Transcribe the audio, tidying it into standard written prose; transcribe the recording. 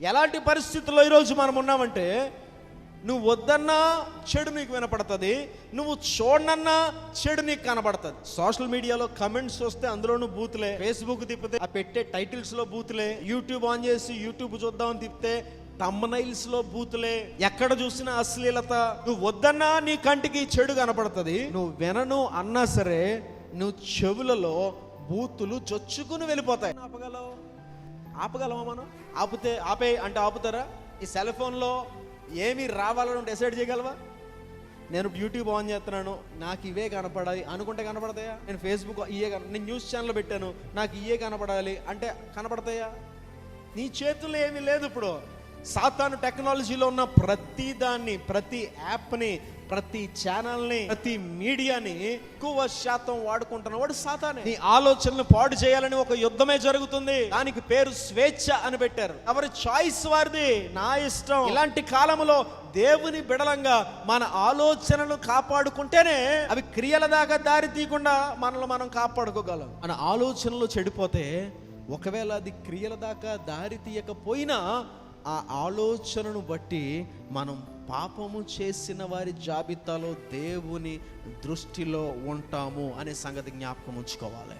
ఎలాంటి పరిస్థితుల్లో ఈరోజు మనం ఉన్నామంటే, నువ్వు వద్దన్నా చెడు నీకు వినపడుతుంది, నువ్వు చూడనన్నా చెడు నీకు కనబడుతుంది. సోషల్ మీడియాలో కమెంట్స్ వస్తే అందులోనూ బూతులే, ఫేస్బుక్ తిప్పితే ఆ పెట్టే టైటిల్స్ లో బూతులే, యూట్యూబ్ ఆన్ చేసి యూట్యూబ్ చూద్దామని తిప్పితే థంబ్నైల్స్ లో బూతులే, ఎక్కడ చూసినా అశ్లీలత. నువ్వు వద్దన్నా నీ కంటికి చెడు కనపడుతుంది, నువ్వు వినను అన్నా సరే నువ్వు చెవులలో బూతులు చొచ్చుకుని వెళ్ళిపోతాయి. ఆపగలమా మనం? ఆపే అంటే ఆపుతారా? ఈ సెల్ ఫోన్లో ఏమి రావాలని డిసైడ్ చేయగలవా? నేను యూట్యూబ్ ఆన్ చేస్తున్నాను, నాకు ఇవే కనపడాలి అనుకుంటే కనపడతాయా? నేను ఫేస్బుక్ నేను న్యూస్ ఛానల్ పెట్టాను, నాకు ఇవే కనపడాలి అంటే కనపడతాయా? నీ చేతుల్లో ఏమీ లేదు. ఇప్పుడు సాతాను టెక్నాలజీలో ఉన్న ప్రతి దాన్ని, ప్రతి యాప్ని, ప్రతి ఛానల్ని, ప్రతి మీడియాని ఎక్కువ శాతం వాడుకుంటున్నవాడు సాతానే. నీ ఆలోచనలు పాడు చేయాలని ఒక యుద్ధమే జరుగుతుంది. దానికి పేరు స్వేచ్ఛ అని పెట్టారు. ఎవరి చాయిస్ వారిది, నా ఇష్టం. ఇలాంటి కాలంలో దేవుని బిడలంగా మన ఆలోచనలు కాపాడుకుంటేనే అవి క్రియల దాకా దారి తీయకుండా మనల్ని మనం కాపాడుకోగలం. మన ఆలోచనలు చెడిపోతే, ఒకవేళ అది క్రియల దాకా దారి తీయకపోయినా ఆ ఆలోచనను బట్టి మనం పాపము చేసిన వారి జాబితాలో దేవుని దృష్టిలో ఉంటాము అనే సంగతి జ్ఞాపకం ఉంచుకోవాలి.